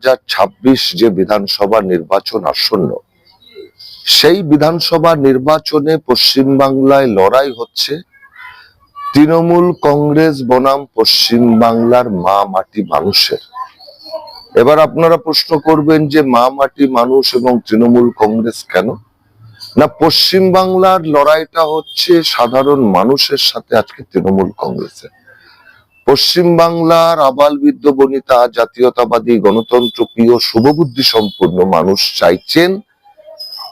2026 যে বিধানসভা নির্বাচন আসন্ন, সেই বিধানসভা নির্বাচনে পশ্চিমবাংলায় লড়াই হচ্ছে তৃণমূল কংগ্রেস বনাম পশ্চিমবাংলার মা মাটি মানুষের। এবার আপনারা প্রশ্ন করবেন যে মা মাটি মানুষ এবং তৃণমূল কংগ্রেস কেন? না, পশ্চিমবাংলার লড়াইটা হচ্ছে সাধারণ মানুষের সাথে আজকে তৃণমূল কংগ্রেসের। পশ্চিমবাংলার আবাল বৃদ্ধ বনিতা জাতীয়তাবাদী গণতন্ত্র প্রিয় শুভবুদ্ধি সম্পন্ন মানুষ চাইছেন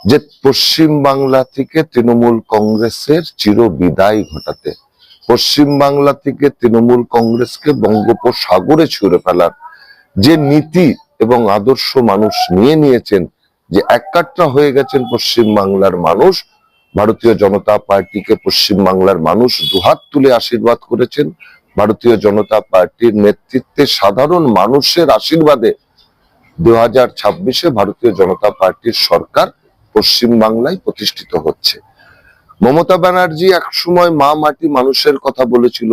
যে পশ্চিমবাংলা থেকে তৃণমূল কংগ্রেসের চির বিদায় ঘটাতে, পশ্চিমবাংলা থেকে তৃণমূল কংগ্রেসকে বঙ্গোপসাগরে ছুঁড়ে ফেলার যে নীতি এবং আদর্শ মানুষ নিয়ে নিয়েছেন, যে একাট্টা হয়ে গেছেন পশ্চিমবাংলার মানুষ। ভারতীয় জনতা পার্টিকে পশ্চিমবাংলার মানুষ দুহাত তুলে আশীর্বাদ করেছেন। ভারতীয় জনতা পার্টির নেতৃত্বে সাধারণ মানুষের আশীর্বাদে 2026-এ ভারতীয় জনতা পার্টির সরকার পশ্চিমবাংলায় প্রতিষ্ঠিত হচ্ছে। মমতা ব্যানার্জি একসময় মা মাটি মানুষের কথা বলেছিল,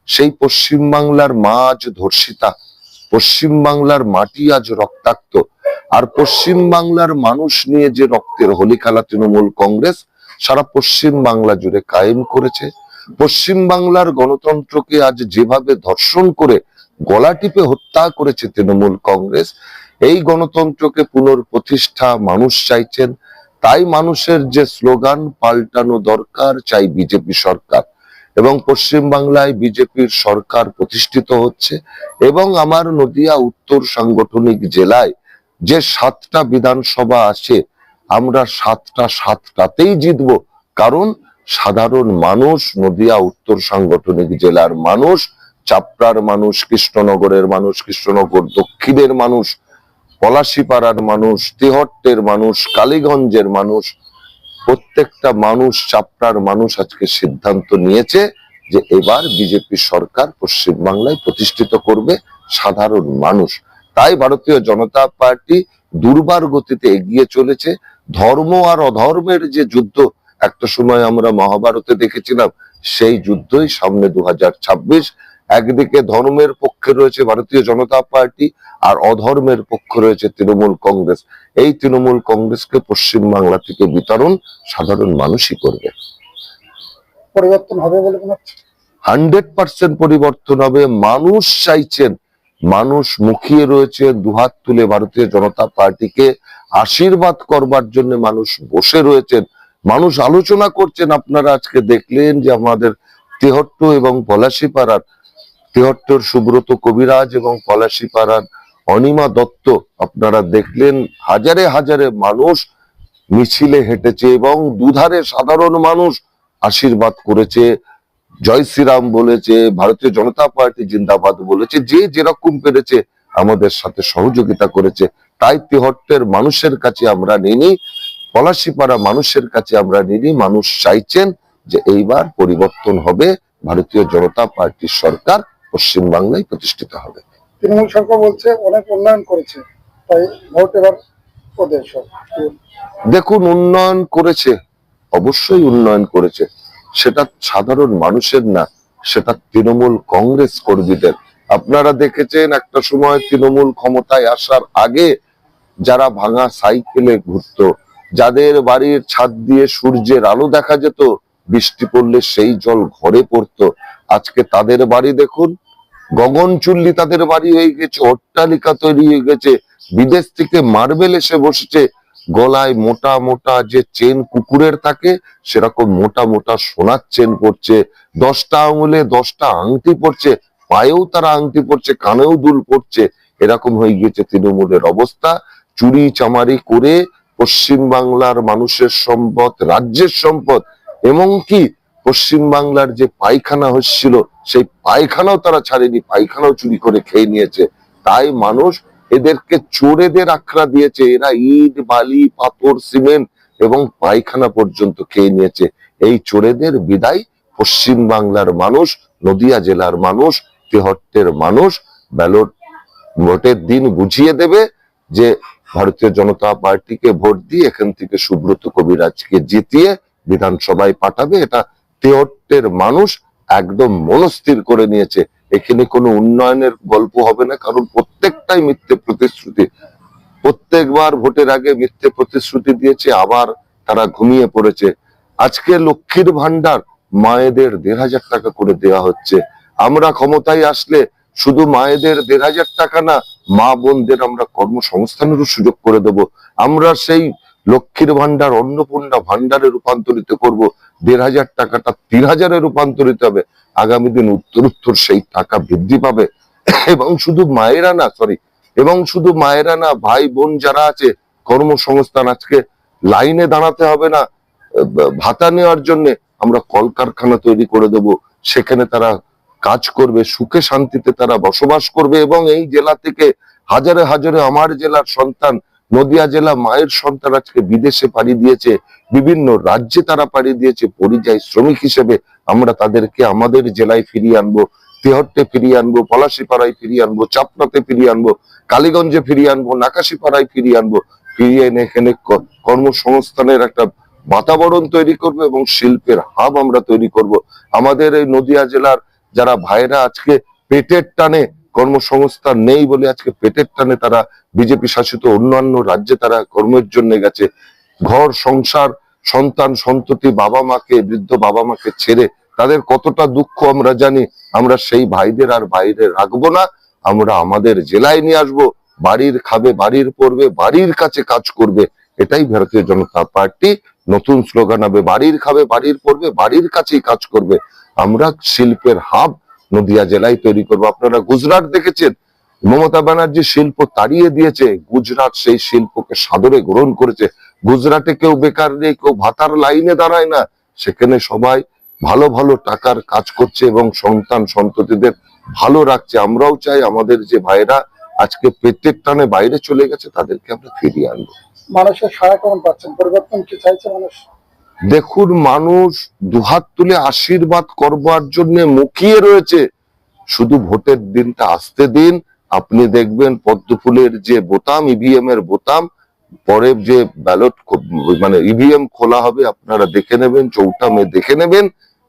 সেই পশ্চিমবাংলার মা আজ ধর্ষিতা, পশ্চিমবাংলার মাটি আজ রক্তাক্ত। আর পশ্চিমবাংলার মানুষ নিয়ে যে রক্তের হোলি খেলা তৃণমূল কংগ্রেস সারা পশ্চিমবাংলা জুড়ে কায়েম করেছে। পশ্চিমবাংলার গণতন্ত্রকে আজ যেভাবে ধর্ষণ করে গলা টিপে হত্যা করেছে তৃণমূল কংগ্রেস, এই গণতন্ত্রকে পুনঃপ্রতিষ্ঠা মানুষ চাইছেন। তাই মানুষের যে স্লোগান, পাল্টানো দরকার, চাই বিজেপি সরকার, এবং পশ্চিমবাংলায় বিজেপির সরকার প্রতিষ্ঠিত হচ্ছে। এবং আমার নদিয়া উত্তর সাংগঠনিক জেলায় যে 7টা বিধানসভা আছে, আমরা 7টাতেই জিতবো। কারণ সাধারণ মানুষ, নদিয়া উত্তর সাংগঠনিক জেলার মানুষ, চাপড়ার মানুষ, কৃষ্ণনগরের মানুষ, কৃষ্ণনগর দক্ষিণের মানুষ, পলাশীপাড়ার মানুষ, তেহট্টের মানুষ, কালীগঞ্জের মানুষ, প্রত্যেকটা মানুষ, চাপড়ার মানুষ আজকে সিদ্ধান্ত নিয়েছে যে এবার বিজেপি সরকার পশ্চিমবাংলায় প্রতিষ্ঠিত করবে সাধারণ মানুষ। তাই ভারতীয় জনতা পার্টি দুর্বার গতিতে এগিয়ে চলেছে। ধর্ম আর অধর্মের যে যুদ্ধ একটা সময় আমরা মহাভারতে দেখেছিলাম, সেই যুদ্ধই সামনে 2026। একদিকে ধর্মের পক্ষে রয়েছে ভারতীয় জনতা পার্টি, আর অধর্মের পক্ষে রয়েছে তৃণমূল কংগ্রেস। এই তৃণমূল কংগ্রেসকে পশ্চিমবাংলা থেকে বিতরণ সাধারণ মানুষই করবে। পরিবর্তন হবে বলে মনে হচ্ছে? 100% পরিবর্তন হবে। মানুষ চাইছেন, মানুষ মুখিয়ে রয়েছে, দুহাত তুলে ভারতীয় জনতা পার্টিকে আশীর্বাদ করবার জন্য মানুষ বসে রয়েছেন, মানুষ আলোচনা করছেন। আপনারা আজকে দেখলেন যে আমাদের তেহট্ট এবং পলাশীপাড়ার, তেহট্টর সুব্রত কবিরাজ এবং পলাশীপাড়ার অনিমা দত্ত, আপনারা দেখলেন হাজারে হাজারে মানুষ মিছিলে হেঁটেছে এবং দুধারে সাধারণ মানুষ আশীর্বাদ করেছে, জয় শ্রীরাম বলেছে, ভারতীয় জনতা পার্টি জিন্দাবাদ বলেছে, যে যেরকম পেরেছে আমাদের সাথে সহযোগিতা করেছে। তাই তেহট্টের মানুষের কাছে আমরা নিনি, পলাশীপাড়া মানুষের কাছে আমরা নিনি। মানুষ চাইছেন যে এইবার পরিবর্তন হবে, ভারতীয় জনতা পার্টির সরকার পশ্চিমবাংলায় প্রতিষ্ঠিত হবে। তৃণমূল সরকার বলছে অনেক উন্নয়ন করেছে, তাই ভোট এবার ওদের সব। দেখুন, উন্নয়ন করেছে, অবশ্যই উন্নয়ন করেছে, সেটা সাধারণ মানুষের না, সেটা তৃণমূল কংগ্রেস কর্মীদের। আপনারা দেখেছেন একটা সময় তৃণমূল ক্ষমতায় আসার আগে যারা ভাঙা সাইকেলে ঘুরতো, যাদের বাড়ির ছাদ দিয়ে সূর্যের আলো দেখা যেত, বৃষ্টি পড়লে সেই জল ঘরে পড়তো, আজকে তাদের বাড়ি দেখুন গগনচুল্লি, তাদের বাড়ি হয়ে গেছে, অট্টালিকা তৈরি হয়ে গেছে, বিদেশ থেকে মার্বেল এসে বসেছে, গলায় মোটা মোটা যে চেন কুকুরের থাকে সেরকম মোটা মোটা সোনার চেন পড়ছে, 10টা আঙুলে 10টা আংটি পড়ছে, পায়েও তারা আংটি পড়ছে, কানেও দুল পড়ছে। এরকম হয়ে গিয়েছে তৃণমূলের অবস্থা। চুরি চামারি করে পশ্চিমবাংলার মানুষের সম্পদ, রাজ্যের সম্পদ, এমনকি পশ্চিমবাংলার যে পায়খানা হচ্ছিল সেই পায়খানাও তারা ছাড়েনি, পায়খানাও চুরি করে খেয়ে নিয়েছে। তাই মানুষ এদেরকে চোরেদের আখড়া দিয়েছে, এরা ইট বালি পাথর সিমেন্ট এবং পায়খানা পর্যন্ত খেয়ে নিয়েছে। এই চোরেদের বিদায় পশ্চিমবাংলার মানুষ, নদিয়া জেলার মানুষ, তেহট্টের মানুষ ব্যালট ভোটের দিন বুঝিয়ে দেবে যে ভারতীয় জনতা পার্টিকে ভোট দিয়ে এখান থেকে সুব্রত কবিরাজকে জিতিয়ে বিধানসভায় পাঠাবে। এটা তেহট্টের মানুষ একদম মনস্থির করে নিয়েছে। এখানে কোনো উন্নয়নের গল্প হবে না, কারণ প্রত্যেকটাই মিথ্যে প্রতিশ্রুতি। প্রত্যেকবার ভোটের আগে মিথ্যে প্রতিশ্রুতি দিয়েছে, আবার তারা ঘুমিয়ে পড়েছে। আজকে লক্ষ্মীর ভান্ডার মায়েদের 1,500 টাকা করে দেওয়া হচ্ছে। আমরা ক্ষমতায় আসলে শুধু মায়েদের 1,500 টাকা না, মা বোনদের আমরা কর্মসংস্থানেরও সুযোগ করে দেব। আমরা সেই লক্ষ্মীর ভান্ডার অন্নপূর্ণা ভান্ডারে রূপান্তরিত করব। 1,500 টাকাটা 3,000-এ রূপান্তরিত হবে। আগামী দিন উত্তরোত্তর সেই টাকা বৃদ্ধি পাবে। এবং শুধু মায়েরা না, ভাই বোন যারা আছে, কর্মসংস্থান। আজকে লাইনে দাঁড়াতে হবে না ভাতা নেওয়ার জন্য। আমরা কলকারখানা তৈরি করে দেব, সেখানে তারা কাজ করবে, সুখে শান্তিতে তারা বসবাস করবে। এবং এই জেলা থেকে হাজারে হাজারে আমার জেলার সন্তান, নদিয়া জেলা মায়ের সন্তান আজকে বিদেশে পাড়ি দিয়েছে, বিভিন্ন রাজ্যে তারা পাড়ি দিয়েছে পরিযায়ী শ্রমিক হিসেবে। আমরা তাদেরকে আমাদের জেলায় ফিরিয়ে আনবো, তেহট্টে ফিরিয়ে আনবো, পলাশীপাড়ায় ফিরিয়ে আনবো, চাপড়াতে ফিরিয়ে আনবো, কালীগঞ্জে ফিরিয়ে আনবো, নাকাশীপাড়ায় ফিরিয়ে আনবো। ফিরিয়ে এনে এখানে কর্মসংস্থানের একটা বাতাবরণ তৈরি করব এবং শিল্পের হাব আমরা তৈরি করব। আমাদের এই নদিয়া জেলার যারা ভাইরা আজকে পেটের টানে কর্মসংস্থান নেই বলে আজকে পেটের টানে তারা বিজেপি শাসিত অন্যান্য রাজ্যে তারা কর্মের জন্য গেছে, ঘর সংসার সন্তান সন্ততি বৃদ্ধ বাবা মাকে ছেড়ে তাদের কতটা দুঃখ আমরা জানি। আমরা সেই ভাইদের আর বাইরে রাখবো না, আমরা আমাদের জেলায় নিয়ে আসবো। বাড়ির খাবে, বাড়ির পড়বে, বাড়ির কাছে কাজ করবে। এটাই ভারতীয় জনতা পার্টি নতুন স্লোগান হবে, বাড়ির খাবে, বাড়ির পড়বে, বাড়ির কাছেই কাজ করবে। আমরা শিল্পের হাব নদিয়া জেলায় তৈরি করবো। আপনারা গুজরাট দেখেছেন, মমতা ব্যানার্জি শিল্প তাড়িয়ে দিয়েছে, গুজরাট সেই শিল্পকে সাদরে গ্রহণ করেছে। গুজরাটে কেউ বেকার নেই, কেউ ভাতার লাইনে দাঁড়ায় না, সেখানে সবাই ভালো ভালো টাকার কাজ করছে এবং সন্তান সন্ততিদের ভালো রাখছে। আমরাও চাই আমাদের যে ভাইরা আজকে পেটের টানে বাইরে চলে গেছে তাদেরকে আমরা ফিরিয়ে আনবো। মানুষের সাড়া কেমন পাচ্ছেন? পরিবর্তন কি চাইছে মানুষ? দেখুন, মানুষ দুহাত তুলে আশীর্বাদ করবার জন্য মুখিয়ে রয়েছে। শুধু ভোটের দিনটা আসতে দিন, আপনি দেখবেন পদ্মফুলের যে বোতাম, ইভিএম এর বোতাম, পরে যে ব্যালট মানে ইভিএম খোলা হবে, আপনারা দেখে নেবেন, 4 মে দেখে নেবেন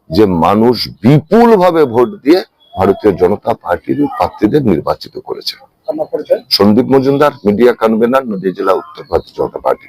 যে মানুষ বিপুল ভাবে ভোট দিয়ে ভারতীয় জনতা পার্টির প্রার্থীদের নির্বাচিত করেছে। আপনার পরিচয়? সন্দীপ মজুমদার, মিডিয়া কনভেনার, নদিয়া জেলা উত্তর ভারতীয় জনতা পার্টি।